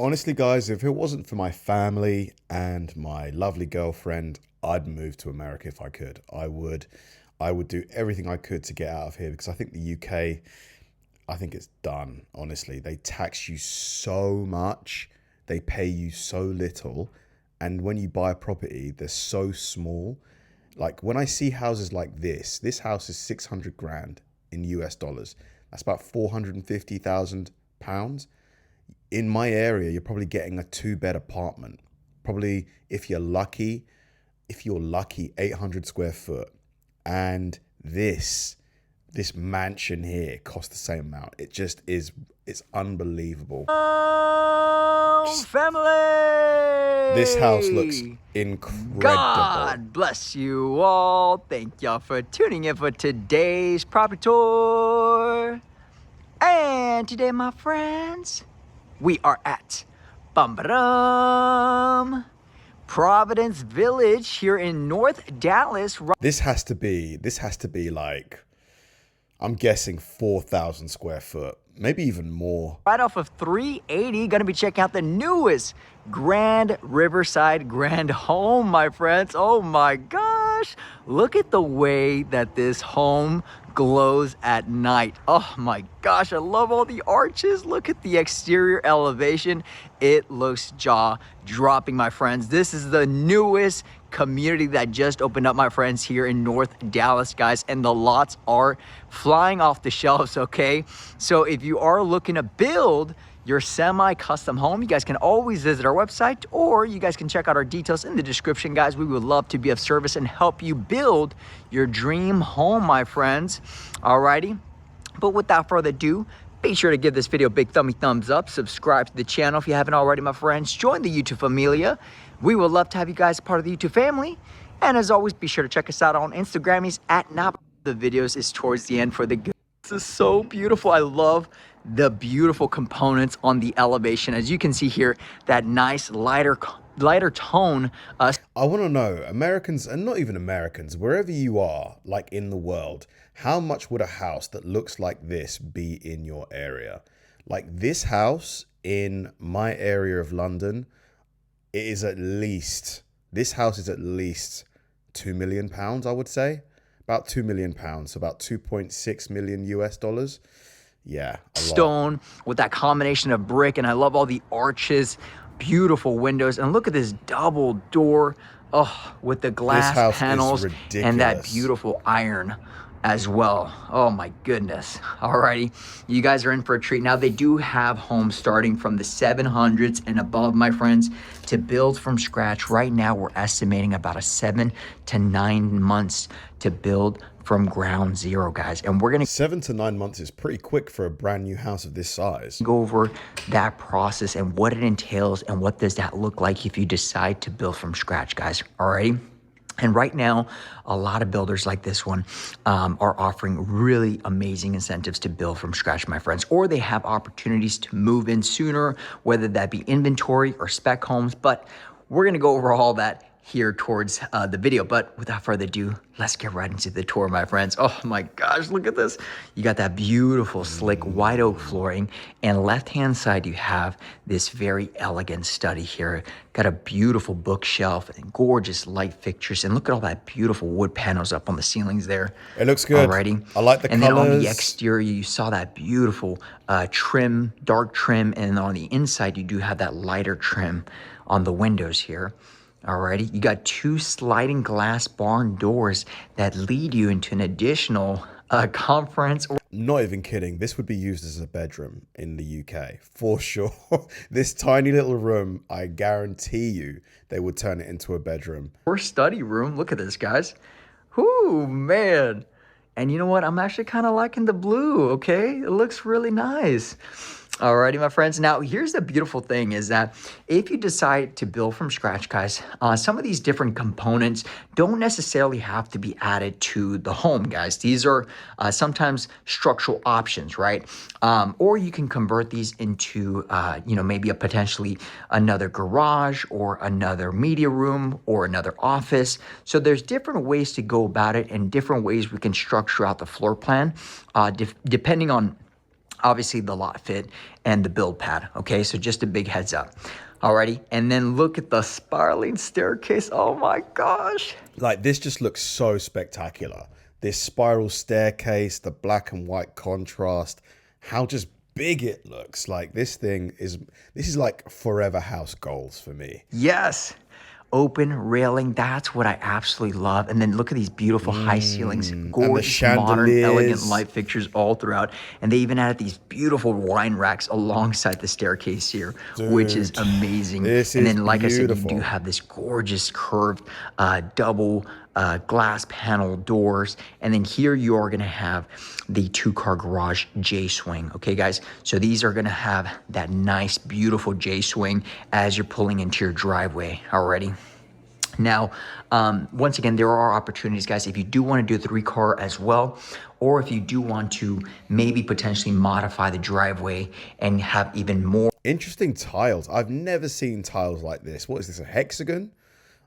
Honestly, guys, if it wasn't for my family and my lovely girlfriend, I'd move to America if I could. I would do everything I could to get out of here because I think the UK, I think it's done, honestly. They tax you so much, they pay you so little, and when you buy a property, they're so small. Like when I see houses like this house is 600 grand in US dollars. That's about 450,000 pounds. In my area, you're probably getting a two-bed apartment. Probably, if you're lucky, 800 square foot. And this mansion here costs the same amount. It just is, it's unbelievable. Family! This house looks incredible. God bless you all. Thank y'all for tuning in for today's property tour. And today, my friends, we are at Providence Village here in North Dallas. This has to be like, I'm guessing 4,000 square foot, maybe even more. Right off of 380, gonna be checking out the newest Grand Riverside Grand Home, my friends. Oh my gosh, look at the way that this home glows at night. Oh my gosh, I love all the arches. Look at the exterior elevation. It looks jaw-dropping, my friends. This is the newest community that just opened up, my friends, here in North Dallas, guys, and the lots are flying off the shelves, okay? So if you are looking to build your semi-custom home, you guys can always visit our website, or you guys can check out our details in the description, guys. We would love to be of service and help you build your dream home, my friends. Alrighty, but without further ado, be sure to give this video a big thumbs up, subscribe to the channel if you haven't already, my friends. Join the YouTube familia. We would love to have you guys part of the YouTube family. And as always, be sure to check us out on Instagram. He's at Nap. The videos is towards the end for the good. This is so beautiful. I love the beautiful components on the elevation. As you can see here, that nice lighter tone. I want to know, Americans, and not even Americans, wherever you are, like in the world, how much would a house that looks like this be in your area? Like this house in my area of London, this house is at least £2 million, I would say. About £2 million, so about 2.6 million US dollars. Yeah, stone with that combination of brick, and I love all the arches, beautiful windows, and look at this double door, with the glass panels and that beautiful iron as well. Oh my goodness. Alrighty, you guys are in for a treat. Now they do have homes starting from the 700s and above, my friends. To build from scratch right now, we're estimating about 7 to 9 months to build from ground zero, guys. And we're gonna 7 to 9 months is pretty quick for a brand new house of this size. Go over that process and what it entails and what does that look like if you decide to build from scratch, guys. Alrighty. And right now, a lot of builders like this one are offering really amazing incentives to build from scratch, my friends, or they have opportunities to move in sooner, whether that be inventory or spec homes. But we're gonna go over all that here towards the video. But without further ado, let's get right into the tour, my friends. Oh my gosh, look at this. You got that beautiful slick white oak flooring, and left-hand side you have this very elegant study here. Got a beautiful bookshelf and gorgeous light fixtures, and look at all that beautiful wood panels up on the ceilings there. It looks good. Alrighty. I like the colors. And then on the exterior, you saw that beautiful trim, dark trim, and on the inside, you do have that lighter trim on the windows here. Alrighty, you got 2 sliding glass barn doors that lead you into an additional conference. Not even kidding. This would be used as a bedroom in the UK for sure. This tiny little room, I guarantee you, they would turn it into a bedroom. Or study room. Look at this, guys. Whoo, man. And you know what? I'm actually kind of liking the blue, okay? It looks really nice. Alrighty, my friends. Now, here's the beautiful thing is that if you decide to build from scratch, guys, some of these different components don't necessarily have to be added to the home, guys. These are sometimes structural options, right? Or you can convert these into, maybe a potentially another garage or another media room or another office. So there's different ways to go about it and different ways we can structure out the floor plan, depending on obviously the lot fit and the build pad. Okay, so just a big heads up. Alrighty, and then look at the spiraling staircase. Oh my gosh. Like, this just looks so spectacular. This spiral staircase, the black and white contrast, how just big it looks. Like, this is like forever house goals for me. Yes. Open railing, that's what I absolutely love. And then look at these beautiful high ceilings, gorgeous, modern, elegant light fixtures all throughout. And they even added these beautiful wine racks alongside the staircase here, which is amazing. And then, like I said, you do have this gorgeous curved double glass panel doors. And then here you are going to have the 2-car garage J-swing. Okay, guys. So these are going to have that nice, beautiful J-swing as you're pulling into your driveway already. Now, once again, there are opportunities, guys, if you do want to do a 3-car as well, or if you do want to maybe potentially modify the driveway and have even more. Interesting tiles. I've never seen tiles like this. What is this, a hexagon?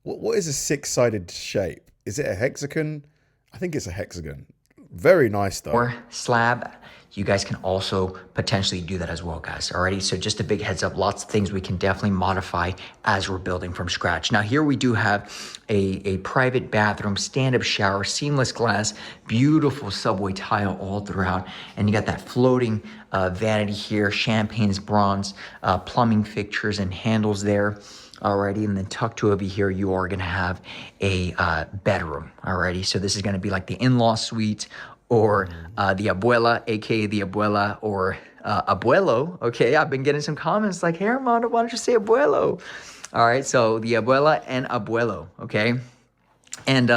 What is a 6-sided shape? Is it a hexagon? I think it's a hexagon. Very nice though. Or slab. You guys can also potentially do that as well, guys. Alrighty, so just a big heads up, lots of things we can definitely modify as we're building from scratch. Now here we do have a private bathroom, stand-up shower, seamless glass, beautiful subway tile all throughout. And you got that floating vanity here, champagne's bronze, plumbing fixtures and handles there. Alrighty, and then tucked over here, you are going to have a bedroom. Alrighty, so this is going to be like the in-law suite or the abuela, aka the abuela, or abuelo. Okay, I've been getting some comments like, hey, Armando, why don't you say abuelo? All right, so the abuela and abuelo. Okay, and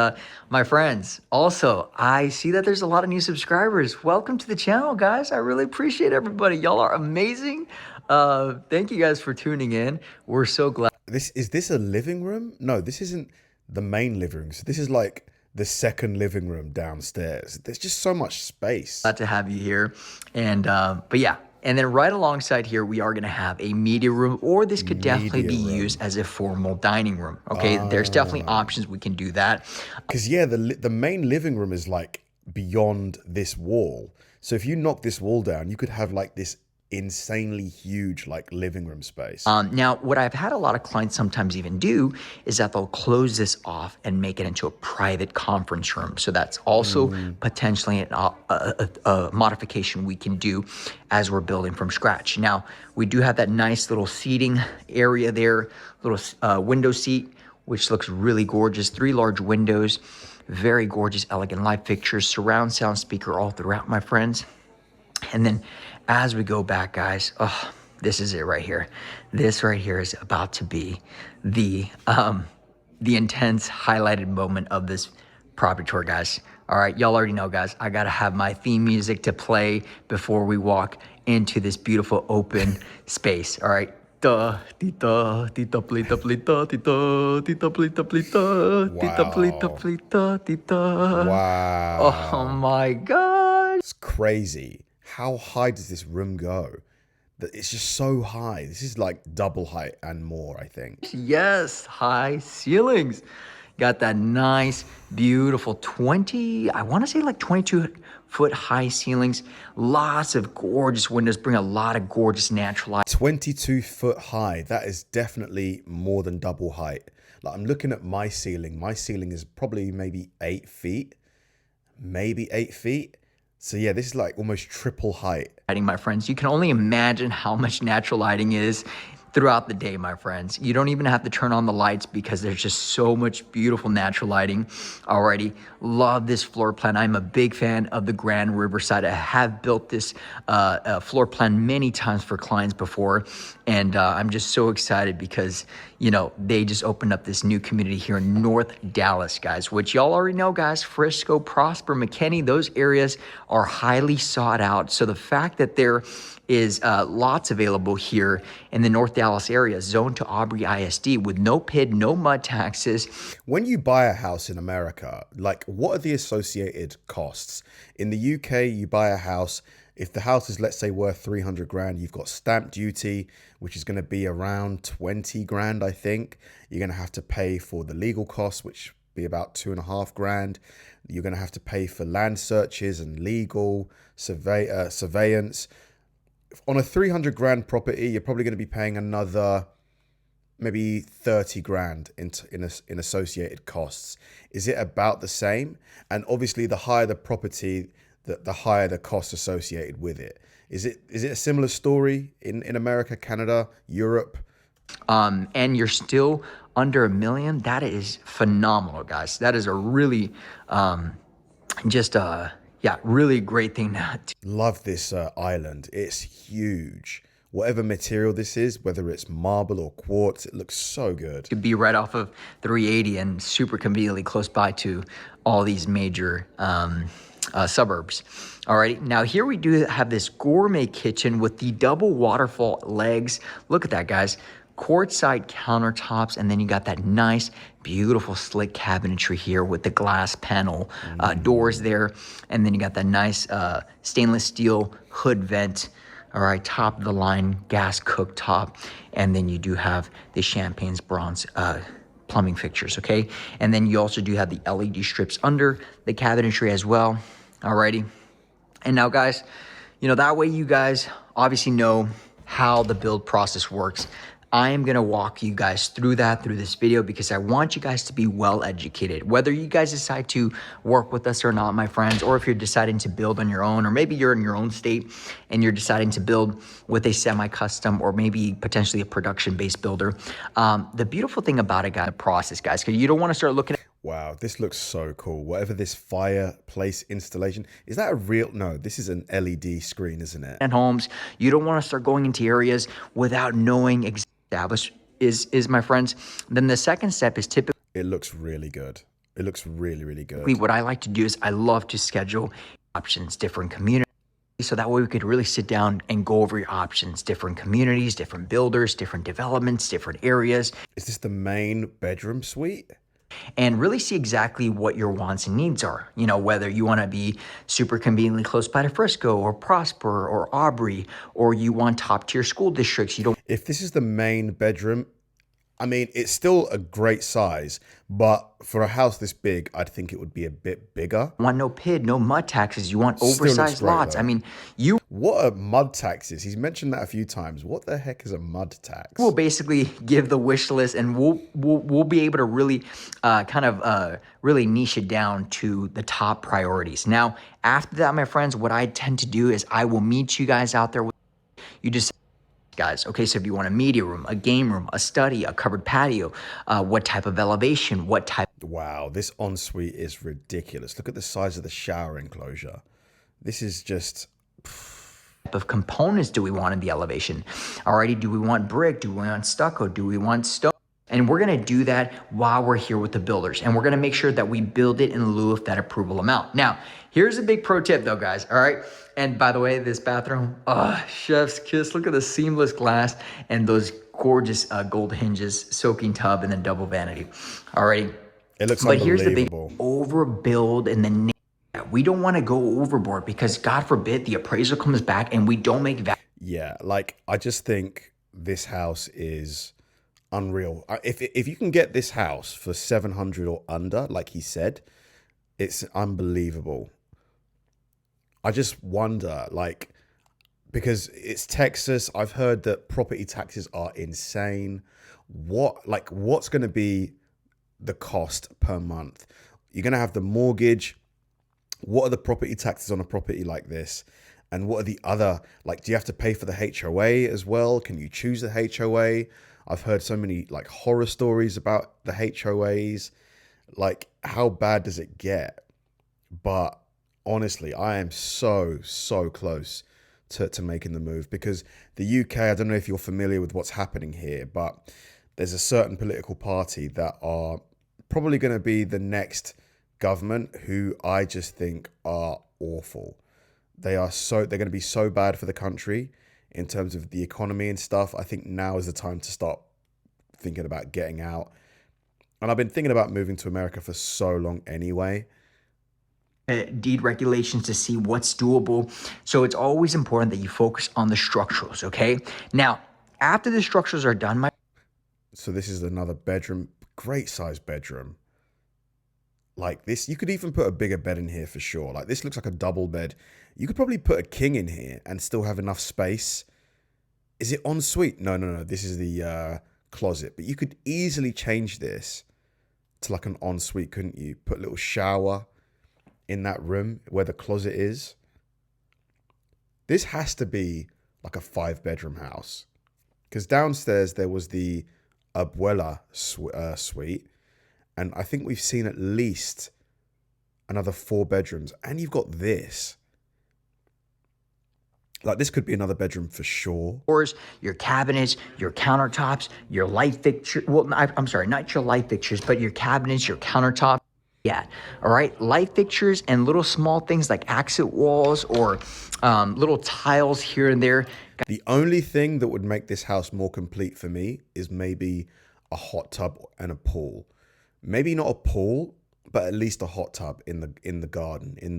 my friends, also, I see that there's a lot of new subscribers. Welcome to the channel, guys. I really appreciate everybody. Y'all are amazing. Thank you guys for tuning in. We're so glad. Is this a living room? No, this isn't the main living room. So this is like the second living room downstairs. There's just so much space. Glad to have you here. And but yeah, and then right alongside here, we are going to have a media room, or this could definitely be used as a formal dining room. Okay, there's definitely options. We can do that. Because yeah, the main living room is like beyond this wall. So if you knock this wall down, you could have like this insanely huge like living room space. Now, what I've had a lot of clients sometimes even do is that they'll close this off and make it into a private conference room. So that's also potentially a modification we can do as we're building from scratch. Now, we do have that nice little seating area there, little window seat, which looks really gorgeous. 3 large windows, very gorgeous, elegant light fixtures, surround sound speaker all throughout, my friends. And then as we go back, guys, oh, this is it right here. This right here is about to be the intense highlighted moment of this property tour, guys. All right, y'all already know, guys, I gotta have my theme music to play before we walk into this beautiful open space. All right. Tita, tita, plita, plita, tita, tita, plita, plita, tita, plita, plita, tita. Wow. Oh my God. It's crazy. How high does this room go? It's just so high. This is like double height and more, I think. Yes, high ceilings. Got that nice, beautiful 20, I want to say like 22-foot high ceilings. Lots of gorgeous windows, bring a lot of gorgeous natural light. 22-foot high. That is definitely more than double height. Like, I'm looking at my ceiling. My ceiling is probably maybe 8 feet. Maybe 8 feet. So yeah, this is like almost triple height. Lighting, my friends. You can only imagine how much natural lighting is throughout the day, my friends. You don't even have to turn on the lights because there's just so much beautiful natural lighting already. Love this floor plan. I'm a big fan of the Grand Riverside. I have built this floor plan many times for clients before, and I'm just so excited because, you know, they just opened up this new community here in North Dallas, guys, which y'all already know, guys. Frisco, Prosper, McKinney, those areas are highly sought out. So the fact that there is lots available here in the North Dallas area, zoned to Aubrey ISD with no PID, no mud taxes. When you buy a house in America, like, what are the associated costs? In the UK, you buy a house. If the house is, let's say, worth 300 grand, you've got stamp duty, which is going to be around 20 grand, I think. You're going to have to pay for the legal costs, which be about 2.5 grand. You're going to have to pay for land searches and legal surveillance. on a 300 grand property, you're probably going to be paying another maybe 30 grand in associated costs. Is it about the same? And obviously, the higher the property, the higher the costs associated with it. Is it a similar story in America, Canada, Europe? And you're still under $1 million. That is phenomenal, guys. That is a really, really great thing to Love this island. It's huge. Whatever material this is, whether it's marble or quartz, it looks so good. to be right off of 380 and super conveniently close by to all these major suburbs. Alrighty, now here we do have this gourmet kitchen with the double waterfall legs. Look at that, guys. Quartzite countertops, and then you got that nice, beautiful, slick cabinetry here with the glass panel doors there, and then you got that nice stainless steel hood vent. All right, top of the line gas cooktop, and then you do have the champagne's bronze plumbing fixtures, okay? And then you also do have the LED strips under the cabinetry as well. Alrighty. And now, guys, that way you guys obviously know how the build process works. I am going to walk you guys through this video because I want you guys to be well educated. Whether you guys decide to work with us or not, my friends, or if you're deciding to build on your own, or maybe you're in your own state and you're deciding to build with a semi-custom or maybe potentially a production-based builder. The beautiful thing about it, guys, the process, guys, because you don't want to start looking at Wow, this looks so cool. Whatever this fireplace installation, is that a real? No, this is an LED screen, isn't it? at homes. You don't want to start going into areas without knowing established is my friends. Then the second step is typically It looks really good. It looks really, really good. what I like to do is I love to schedule options, different communities. So that way we could really sit down and go over your options, different communities, different builders, different developments, different areas, Is this the main bedroom suite? and really see exactly what your wants and needs are. Whether you want to be super conveniently close by to Frisco or Prosper or Aubrey, or you want top tier school districts. You don't If this is the main bedroom, I mean, it's still a great size, but for a house this big, I'd think it would be a bit bigger. want no PID, no mud taxes. You want looks oversized great, lots. though. I mean, you What are mud taxes? He's mentioned that a few times. What the heck is a mud tax? will basically give the wish list, and we'll be able to really really niche it down to the top priorities. Now, after that, my friends, what I tend to do is I will meet you guys out there. You just guys, okay, so if you want a media room, a game room, a study, a covered patio, what type of elevation, what type Wow, this ensuite is ridiculous. Look at the size of the shower enclosure. This is just... of components do we want in the elevation? Alrighty, do we want brick? Do we want stucco? Do we want stone? And we're gonna do that while we're here with the builders. And we're gonna make sure that we build it in lieu of that approval amount. Now, here's a big pro tip though, guys, all right? And by the way, this bathroom, chef's kiss. Look at the seamless glass and those gorgeous gold hinges, soaking tub, and then double vanity. Alrighty. It looks But here's the big unbelievable. overbuild and then we don't want to go overboard because God forbid the appraisal comes back and we don't make value. Yeah, like, I just think this house is unreal. If you can get this house for 700 or under, like he said, it's unbelievable. I just wonder, like, because it's Texas, I've heard that property taxes are insane. What's going to be the cost per month? You're going to have the mortgage. What are the property taxes on a property like this? And what are the other, like, do you have to pay for the HOA as well? Can you choose the HOA? I've heard so many like horror stories about the HOAs. Like, how bad does it get? But honestly, I am so close to making the move because the UK, I don't know if you're familiar with what's happening here, but there's a certain political party that are probably going to be the next government who I just think are awful. They're going to be so bad for the country in terms of the economy and stuff. I think now is the time to start thinking about getting out. And I've been thinking about moving to America for so long anyway. Deed regulations to see what's doable. So it's always important that you focus on the structurals, okay? Now, after the structures are done, So this is another bedroom, great size bedroom. Like this, you could even put a bigger bed in here for sure. Like this looks like a double bed. You could probably put a king in here and still have enough space. Is it ensuite? No, no, no. This is the closet. But you could easily change this to like an ensuite, couldn't you? Put a little shower in that room where the closet is. This has to be like a 5-bedroom house. Because downstairs there was the abuela suite. And I think we've seen at least another 4 bedrooms. And you've got this. Like this could be another bedroom for sure. Your cabinets, your countertops, your light fixture. Well, I'm sorry, not your light fixtures, but your cabinets, your countertop. Yeah, all right. Light fixtures and little small things like accent walls or little tiles here and there. The only thing that would make this house more complete for me is maybe a hot tub and a pool. Maybe not a pool, but at least a hot tub in the garden, in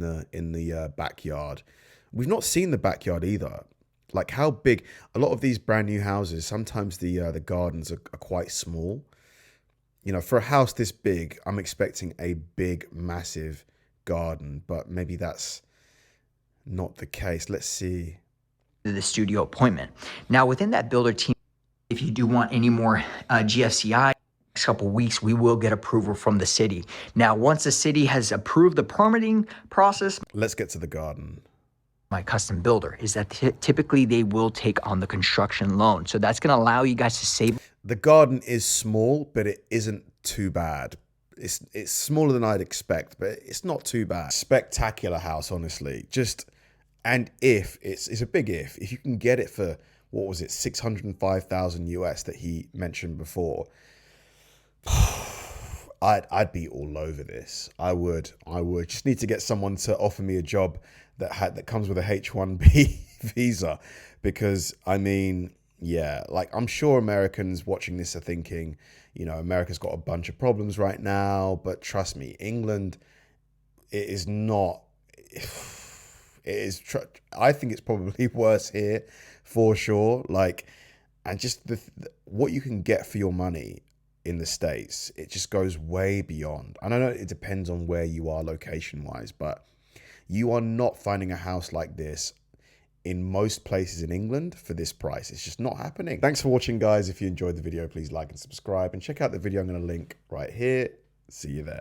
the backyard. We've not seen the backyard either. Like how big? A lot of these brand new houses, sometimes the gardens are quite small. You know, for a house this big, I'm expecting a big, massive garden, but maybe that's not the case. Let's see. The studio appointment. Now, within that builder team, if you do want any more GFCI, next couple of weeks, we will get approval from the city. Now, once the city has approved the permitting process, let's get to the garden. My custom builder is that typically they will take on the construction loan. So that's going to allow you guys to save. The garden is small, but it isn't too bad. It's smaller than I'd expect, but it's not too bad. Spectacular house, honestly. And if it's a big if you can get it for, what was it, 605,000 US that he mentioned before, I'd be all over this. I would just need to get someone to offer me a job that comes with a H-1B visa, because I mean, yeah, like I'm sure Americans watching this are thinking, you know, America's got a bunch of problems right now, but trust me, England, it is not. I think it's probably worse here, for sure. Like, and just what you can get for your money in the States, it just goes way beyond. And I know it depends on where you are location wise, but you are not finding a house like this in most places in England for this price. It's just not happening. Thanks for watching, guys. If you enjoyed the video, please like and subscribe, and check out the video I'm going to link right here. See you there.